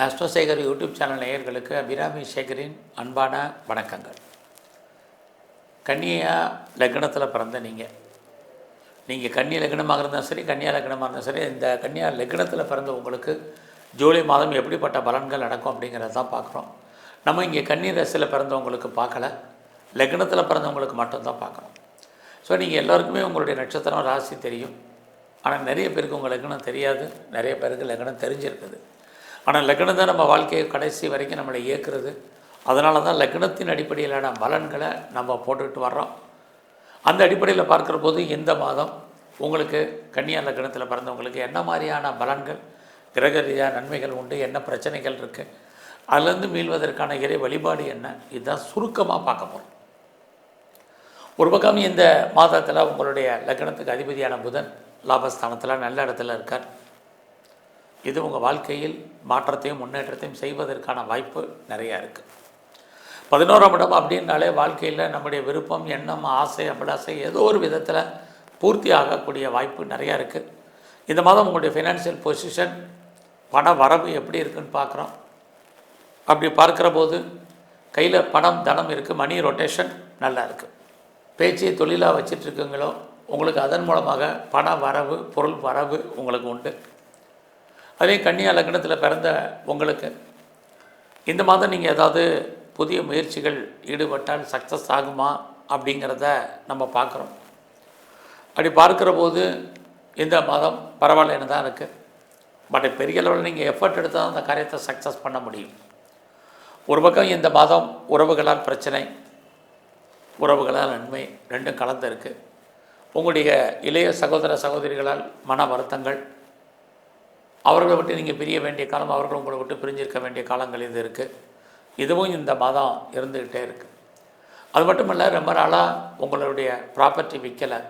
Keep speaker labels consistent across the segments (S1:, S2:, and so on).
S1: ஆஸ்ட்ரோசேகர் YouTube channel நேயர்களுக்கு அபிராமி சேகரின் அன்பான வணக்கங்கள். கன்னியா லக்னத்தில் பிறந்த நீங்கள் கன்னி லக்னமாக இருந்தாலும் சரி, கன்னியா லக்னமாக இருந்தாலும் சரி, இந்த கன்னியா லக்னத்தில் பிறந்த உங்களுக்கு ஜூலை மாதம் எப்படிப்பட்ட பலன்கள் நடக்கும் அப்படிங்கிறத தான் பார்க்குறோம். நம்ம இங்கே கன்னி ராசியில் பிறந்தவங்களுக்கு பார்க்கல, லக்னத்தில் பிறந்தவங்களுக்கு மட்டும்தான் பார்க்குறோம். ஸோ நீங்கள் எல்லாருக்குமே உங்களுடைய நட்சத்திரம் ராசி தெரியும். ஆனால் நிறைய பேருக்கு உங்கள் லக்னம் தெரியாது, நிறைய பேருக்கு லக்னம் தெரிஞ்சிருக்குது. ஆனால் லக்னம் தான் நம்ம வாழ்க்கையை கடைசி வரைக்கும் நம்மளை இயக்குறது. அதனால தான் லக்னத்தின் அடிப்படையிலான பலன்களை நம்ம போட்டுக்கிட்டு வர்றோம். அந்த அடிப்படையில் பார்க்குற போது இந்த மாதம் உங்களுக்கு கன்னியா லக்னத்தில் பிறந்தவங்களுக்கு என்ன மாதிரியான பலன்கள், கிரக ரீதியாக நன்மைகள் உண்டு, என்ன பிரச்சனைகள் இருக்குது, அதுலேருந்து மீள்வதற்கான இறை வழிபாடு என்ன, இதுதான் சுருக்கமாக பார்க்க போகிறோம். ஒரு பக்கம் இந்த மாதத்தில் உங்களுடைய லக்னத்துக்கு அதிபதியான புதன் லாபஸ்தானத்தில் நல்ல இடத்துல இருக்கார். இது உங்கள் வாழ்க்கையில் மாற்றத்தையும் முன்னேற்றத்தையும் செய்வதற்கான வாய்ப்பு நிறையா இருக்குது. 11ஆம் இடம் அப்படின்னாலே வாழ்க்கையில் நம்முடைய விருப்பம், எண்ணம், ஆசை, அபிலாசை ஏதோ ஒரு விதத்தில் பூர்த்தி ஆகக்கூடிய வாய்ப்பு நிறையா இருக்குது. இந்த மாதம் உங்களுடைய ஃபினான்ஷியல் பொசிஷன், பண வரவு எப்படி இருக்குதுன்னு பார்க்குறோம். அப்படி பார்க்குற போது கையில் பணம், தனம் இருக்குது, மணி ரொட்டேஷன் நல்லா இருக்குது. பேச்சை தொழிலாக வச்சிட்ருக்குங்களோ உங்களுக்கு அதன் மூலமாக பண வரவு, பொருள் வரவு உங்களுக்கு உண்டு. அதே கன்னியா லக்னத்தில் பிறந்த உங்களுக்கு இந்த மாதம் நீங்கள் ஏதாவது புதிய முயற்சிகள் ஈடுபட்டால் சக்ஸஸ் ஆகுமா அப்படிங்கிறத நம்ம பார்க்குறோம். அப்படி பார்க்குற போது இந்த மாதம் பரவாயில்லன்னு தான் இருக்குது. பட் பெரிய லெவலில் நீங்கள் எஃபர்ட் எடுத்தால் தான் அந்த காரியத்தை சக்ஸஸ் பண்ண முடியும். ஒரு பக்கம் இந்த மாதம் உறவுகளால் பிரச்சனை, உறவுகளால் நன்மை ரெண்டும் கலந்து இருக்குது. உங்களுடைய இளைய சகோதர சகோதரிகளால் மன வருத்தங்கள், அவர்களை விட்டு நீங்கள் பிரிய வேண்டிய காலம், அவர்கள் உங்களை விட்டு பிரிஞ்சிருக்க வேண்டிய காலங்கள் இது இருக்குது. இதுவும் இந்த மாதம் இருந்துக்கிட்டே இருக்குது. அது மட்டும் இல்லை, ரொம்ப நாளாக உங்களுடைய ப்ராப்பர்ட்டி விற்கலை,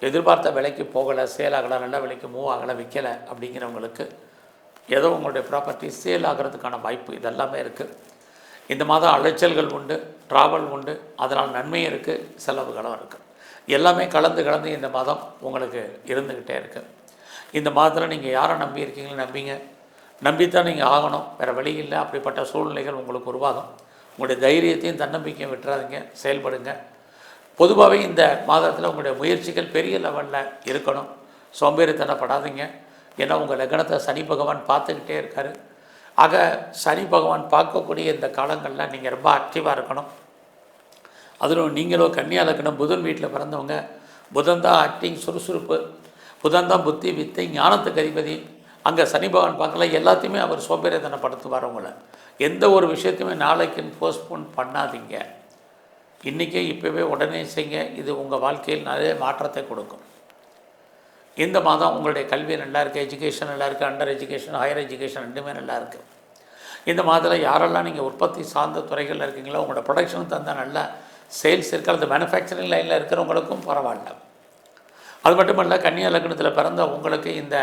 S1: எதிர்பார்த்த விலைக்கு போகலை, சேல் ஆகலை, நல்ல விலைக்கு மூவ் ஆகலை, விற்கலை அப்படிங்கிறவங்களுக்கு ஏதோ உங்களுடைய ப்ராப்பர்ட்டி சேல் ஆகிறதுக்கான வாய்ப்பு இதெல்லாமே இருக்குது. இந்த மாதம் அலைச்சல்கள் உண்டு, ட்ராவல் உண்டு, அதனால் நன்மையும் இருக்குது, செலவுகளும் இருக்குது. எல்லாமே கலந்து இந்த மாதம் உங்களுக்கு இருந்துக்கிட்டே இருக்குது. இந்த மாதத்தில் நீங்கள் யாரை நம்பி இருக்கீங்களோ நம்பித்தான் நீங்கள் ஆகணும், வேறு வழி இல்லை. அப்படிப்பட்ட சூழ்நிலைகள் உங்களுக்கு உருவாகும். உங்களுடைய தைரியத்தையும் தன்னம்பிக்கையும் விட்டுறாதீங்க, செயல்படுங்க. பொதுவாகவே இந்த மாதத்தில் உங்களுடைய முயற்சிகள் பெரிய லெவலில் இருக்கணும், சோம்பேறித்தனப்படாதீங்க. ஏன்னா உங்கள் லக்னத்தை சனி பகவான் பார்த்துக்கிட்டே இருக்கார். ஆக சனி பகவான் பார்க்கக்கூடிய இந்த காலங்களில் நீங்கள் ரொம்ப ஆக்டிவாக இருக்கணும். அதிலும் நீங்களும் கன்னியா லக்னம் புதன் வீட்டில் பிறந்தவங்க, புதன் தான் ஆக்டிங், சுறுசுறுப்பு, புதன் தான் புத்தி, வித்தை, ஞானத்துக்கு அதிபதி. அங்கே சனி பகவான் பார்க்கல, எல்லாத்தையுமே அவர் சோம்பேறித்தனப்படுத்துவார். உங்களை எந்த ஒரு விஷயத்தையுமே நாளைக்குன்னு போஸ்ட்போன் பண்ணாதீங்க. இன்றைக்கே இப்போவே உடனே செய்யுங்க. இது உங்கள் வாழ்க்கையில் நிறைய மாற்றத்தை கொடுக்கும். இந்த மாதம் உங்களுடைய கல்வி நல்லா இருக்குது, எஜுகேஷன் நல்லா இருக்குது, அண்டர் எஜுகேஷன், ஹையர் எஜுகேஷன் ரெண்டுமே நல்லா இருக்குது. இந்த மாதத்தில் யாரெல்லாம் நீங்கள் உற்பத்தி சார்ந்த துறைகளில் இருக்கீங்களோ உங்களோட ப்ரொடக்ஷன் தந்தால் நல்லா சேல்ஸ் இருக்கிறது. மேனுஃபேக்சரிங் லைனில் இருக்கிறவங்களுக்கும் பரவாயில்ல. அது மட்டும் இல்லை, கன்னியா லக்னத்தில் பிறந்த உங்களுக்கு இந்த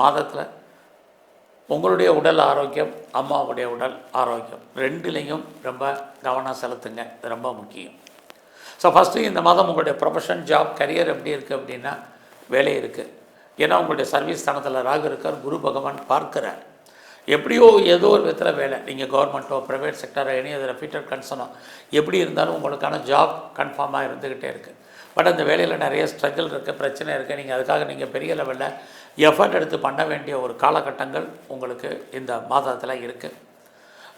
S1: மாதத்தில் உங்களுடைய உடல் ஆரோக்கியம், அம்மாவுடைய உடல் ஆரோக்கியம் ரெண்டுலேயும் ரொம்ப கவனம் செலுத்துங்க. இது ரொம்ப முக்கியம். ஸோ ஃபஸ்ட்டு இந்த மாதம் உங்களுடைய ப்ரொஃபஷன், ஜாப், கரியர் எப்படி இருக்குது அப்படின்னா வேலை இருக்குது. ஏன்னா உங்களுடைய சர்வீஸ் ஸ்தானத்தில் ராகு இருக்கார், குரு பகவான் பார்க்குறார். எப்படியோ ஏதோ ஒரு விதத்தில் வேலை, நீங்கள் கவர்மெண்ட்டோ ப்ரைவேட் செக்டரோ எனி அதில் ஃபீட்டர் கன்சர்னோ எப்படி இருந்தாலும் உங்களுக்கான ஜாப் கன்ஃபார்மாக இருந்துக்கிட்டே இருக்குது. பட் அந்த வேலையில் நிறைய ஸ்ட்ரகிள் இருக்குது, பிரச்சனை இருக்குது. நீங்கள் அதுக்காக நீங்கள் பெரிய லெவலில் எஃபர்ட் எடுத்து பண்ண வேண்டிய ஒரு காலகட்டங்கள் உங்களுக்கு இந்த மாதத்தில் இருக்குது.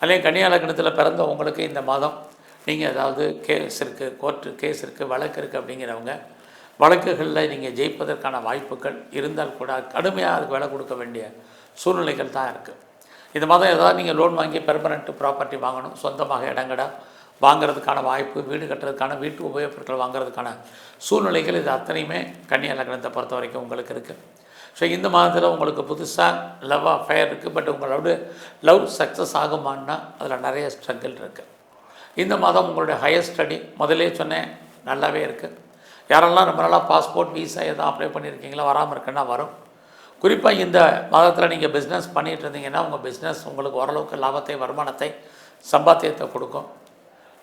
S1: அதே கன்னியா லக்னத்தில் பிறந்த உங்களுக்கு இந்த மாதம் நீங்கள் ஏதாவது கேஸ் இருக்குது, கோர்ட்டு கேஸ் இருக்குது, வழக்கு இருக்குது அப்படிங்கிறவங்க வழக்குகளில் நீங்கள் ஜெயிப்பதற்கான வாய்ப்புகள் இருந்தால் கூட கடுமையாக அதுக்கு விலை கொடுக்க வேண்டிய சூழ்நிலைகள் தான் இருக்குது. இந்த மாதம் ஏதாவது நீங்கள் லோன் வாங்கி பெர்மனெண்ட் ப்ராப்பர்ட்டி வாங்கணும், சொந்தமாக இடங்கடா வாங்கிறதுக்கான வாய்ப்பு, வீடு கட்டுறதுக்கான, வீட்டு உபயோகப் பொருட்கள் வாங்கிறதுக்கான சூழ்நிலைகள் இது அத்தனையுமே கன்னியா லக்னத்தை பொறுத்த வரைக்கும் உங்களுக்கு இருக்குது. ஸோ இந்த மாதத்தில் உங்களுக்கு புதுசாக லவ் அஃபேர் இருக்குது. பட் உங்களோட லவ் சக்ஸஸ் ஆகுமான்னா அதில் நிறைய ஸ்ட்ரகிள் இருக்குது. இந்த மாதம் உங்களுடைய ஹையர் ஸ்டடி முதலே சொன்னேன் நல்லாவே இருக்குது. யாரெல்லாம் ரொம்ப நாளாக பாஸ்போர்ட், வீசா எதுவும் அப்ளை பண்ணியிருக்கீங்களா, வராமல் இருக்குன்னா வரும். குறிப்பாக இந்த மாதத்தில் நீங்கள் பிஸ்னஸ் பண்ணிகிட்டு இருந்தீங்கன்னா உங்கள் பிஸ்னஸ் உங்களுக்கு ஓரளவுக்கு லாபத்தை, வருமானத்தை, சம்பாத்தியத்தை கொடுக்கும்.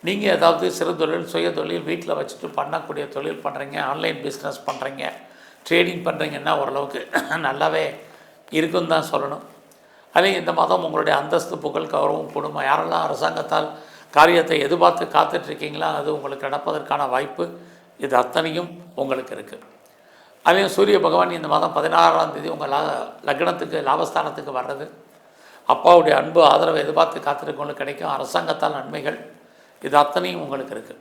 S1: நீங்கள் ஏதாவது சிறு தொழில், சுய தொழில், வீட்டில் வச்சுட்டு பண்ணக்கூடிய தொழில் பண்ணுறீங்க, ஆன்லைன் பிஸ்னஸ் பண்ணுறீங்க, ட்ரேடிங் பண்ணுறீங்கன்னா ஓரளவுக்கு நல்லாவே இருக்குன்னு தான் சொல்லணும். அதே இந்த மாதம் உங்களுடைய அந்தஸ்து, புகழ், கௌரவம், குடும்பம், யாரெல்லாம் அரசாங்கத்தால் காரியத்தை எதிர்பார்த்து காத்துட்ருக்கீங்களோ அது உங்களுக்கு நடப்பதற்கான வாய்ப்பு இது அத்தனையும் உங்களுக்கு இருக்குது. அதையும் சூரிய பகவான் இந்த மாதம் 16ஆம் தேதி உங்கள் லக்னத்துக்கு லாபஸ்தானத்துக்கு வர்றது அப்பாவுடைய அன்பு ஆதரவை எதிர்பார்த்து காத்திருக்கவங்களுக்கு கிடைக்கும். அரசாங்கத்தால் நன்மைகள் இது அத்தனையும் உங்களுக்கு இருக்குது.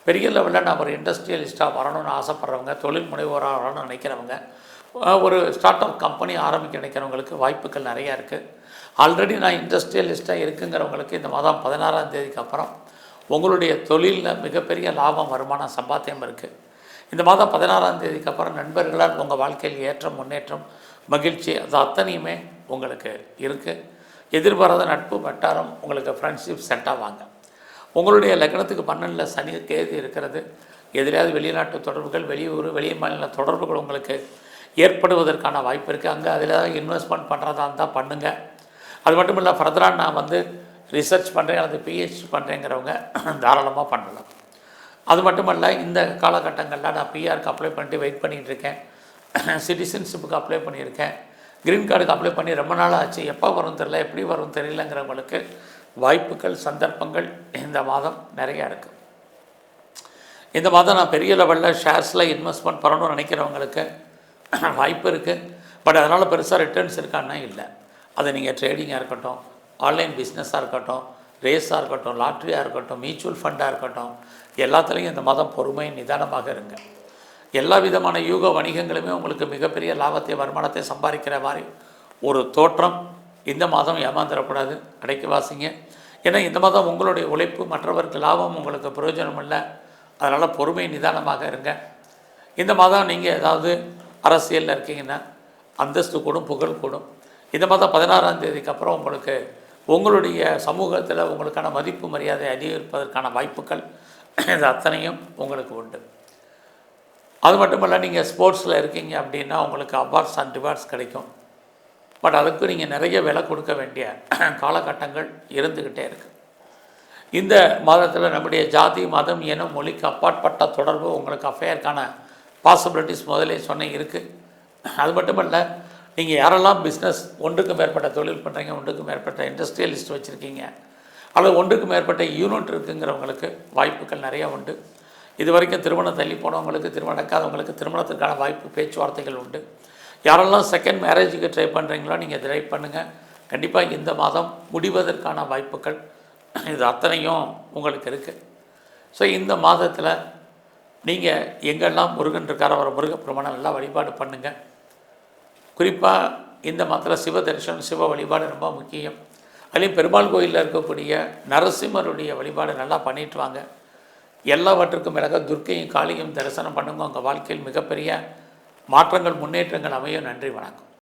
S1: பெரிய லெவலில் நான் ஒரு இண்டஸ்ட்ரியலிஸ்ட்டாக வரணும்னு ஆசைப்பட்றவங்க, தொழில் முனைவோராக வரணும்னு நினைக்கிறவங்க, ஒரு ஸ்டார்ட் அப் கம்பெனி ஆரம்பிக்க நினைக்கிறவங்களுக்கு வாய்ப்புகள் நிறையா இருக்குது. ஆல்ரெடி நான் இண்டஸ்ட்ரியலிஸ்ட்டாக இருக்குங்கிறவங்களுக்கு இந்த மாதம் 16ஆம் தேதிக்கு அப்புறம் உங்களுடைய தொழிலில் மிகப்பெரிய லாபம், வருமானம், சம்பாத்தியம் இருக்குது. இந்த மாதம் 16ஆம் தேதிக்கு அப்புறம் நண்பர்களால் உங்கள் வாழ்க்கையில் ஏற்றம், முன்னேற்றம், மகிழ்ச்சி அது அத்தனையுமே உங்களுக்கு இருக்குது. எதிர்பாராத நட்பு வட்டாரம், உங்களுக்கு ஃப்ரெண்ட்ஷிப் செட் ஆவாங்க. உங்களுடைய லக்னத்துக்கு 12 சனி கேது இருக்கிறது. எதிராவது வெளிநாட்டு தொடர்புகள், வெளியூர், வெளி மாநில தொடர்புகள் உங்களுக்கு ஏற்படுவதற்கான வாய்ப்பு இருக்குது. அங்கே அதில் இன்வெஸ்ட்மெண்ட் பண்ணுறதா இருந்தால் பண்ணுங்கள். அது மட்டும் இல்லை, ஃபர்தராக நான் ரிசர்ச் பண்ணுறேன் அல்லது பிஹெச்டி பண்ணுறேங்கிறவங்க தாராளமாக பண்ணலாம். அது மட்டுமல்ல, இந்த காலகட்டங்களில் நான் பிஆருக்கு அப்ளை பண்ணிட்டு வெயிட் பண்ணிகிட்டு இருக்கேன், சிட்டிசன்ஷிப்புக்கு அப்ளை பண்ணியிருக்கேன், க்ரீன் கார்டுக்கு அப்ளை பண்ணி ரொம்ப நாள் ஆச்சு, எப்போ வரும் தெரியல, எப்படி வரும் தெரியலங்கிறவங்களுக்கு வாய்ப்புகள், சந்தர்ப்பங்கள் இந்த மாதம் நிறையா இருக்குது. இந்த மாதம் நான் பெரிய லெவலில் ஷேர்ஸில் இன்வெஸ்ட்மெண்ட் பண்ணணும்னு நினைக்கிறவங்களுக்கு வாய்ப்பு இருக்குது. பட் அதனால் பெருசாக ரிட்டர்ன்ஸ் இருக்கான்னா இல்லை. அது நீங்கள் ட்ரேடிங்காக இருக்கட்டும், ஆன்லைன் பிஸ்னஸாக இருக்கட்டும், ரேஸாக இருக்கட்டும், லாட்ரியாக இருக்கட்டும், மியூச்சுவல் ஃபண்டாக இருக்கட்டும், எல்லாத்துலேயும் இந்த மாதம் பொறுமை, நிதானமாக இருங்க. எல்லா விதமான யூக வணிகங்களுமே உங்களுக்கு மிகப்பெரிய லாபத்தை, வருமானத்தை சம்பாதிக்கிற மாதிரி ஒரு தோற்றம். இந்த மாதம் ஏமாந்துடக்கூடாது, அடைக்கி வாசிங்க. ஏன்னா இந்த மாதம் உங்களுடைய உழைப்பு மற்றவருக்கு லாபம், உங்களுக்கு பிரயோஜனம் இல்லை. அதனால் பொறுமை, நிதானமாக இருங்க. இந்த மாதம் நீங்கள் ஏதாவது அரசியலில் இருக்கீங்கன்னா அந்தஸ்து கூடும், புகழ் கூடும். இந்த மாதம் 16ஆம் தேதிக்கு அப்புறம் உங்களுக்கு உங்களுடைய சமூகத்தில் உங்களுக்கான மதிப்பு, மரியாதை அதிகரிப்பதற்கான வாய்ப்புகள் இது அத்தனையும் உங்களுக்கு உண்டு. அது மட்டுமல்ல, நீங்கள் ஸ்போர்ட்ஸில் இருக்கீங்க அப்படின்னா உங்களுக்கு அவார்ட்ஸ் அண்ட் ரிவார்ட்ஸ் கிடைக்கும். பட் அதுக்கு நீங்கள் நிறைய விலை கொடுக்க வேண்டிய காலகட்டங்கள் இருந்துக்கிட்டே இருக்குது. இந்த மாதத்தில் நம்முடைய ஜாதி, மதம், இனம், மொழிக்கு அப்பாற்பட்ட தொடர்பு, உங்களுக்கு அஃபேருக்கான பாசிபிலிட்டிஸ் முதலே சொன்னேன் இருக்குது. அது மட்டுமல்ல, நீங்கள் யாரெல்லாம் பிஸ்னஸ், ஒன்றுக்கு மேற்பட்ட தொழில் பண்ணுறீங்க, ஒன்றுக்கு மேற்பட்ட இண்டஸ்ட்ரியலிஸ்ட் வச்சுருக்கீங்க, அல்லது ஒன்றுக்கு மேற்பட்ட யூனிட் இருக்குங்கிறவங்களுக்கு வாய்ப்புகள் நிறையா உண்டு. இது வரைக்கும் திருமணம் தள்ளி போனவங்களுக்கு, திருமணம் நடக்காதவங்களுக்கு திருமணத்துக்கான வாய்ப்பு, பேச்சுவார்த்தைகள் உண்டு. யாரெல்லாம் செகண்ட் மேரேஜுக்கு ட்ரை பண்ணுறீங்களோ நீங்கள் ட்ரை பண்ணுங்கள். கண்டிப்பாக இந்த மாதம் முடிவதற்கான வாய்ப்புகள் இது அத்தனையும் உங்களுக்கு இருக்குது. ஸோ இந்த மாதத்தில் நீங்கள் எங்கெல்லாம் முருகன் இருக்காரோ அவரை முருகப்பெருமானை எல்லாம் வழிபாடு பண்ணுங்கள். குறிப்பாக இந்த மாதத்தில் சிவ தரிசனம், சிவ வழிபாடு ரொம்ப முக்கியம். அதுலேயும் பெருமாள் கோயிலில் இருக்கக்கூடிய நரசிம்மருடைய வழிபாடு நல்லா பண்ணிட்டு வாங்க. எல்லாவற்றுக்கும் மேலாக துர்க்கையும் காளியும் தரிசனம் பண்ணுங்க. உங்கள் வாழ்க்கையில் மிகப்பெரிய மாற்றங்கள், முன்னேற்றங்கள் அமையும். நன்றி, வணக்கம்.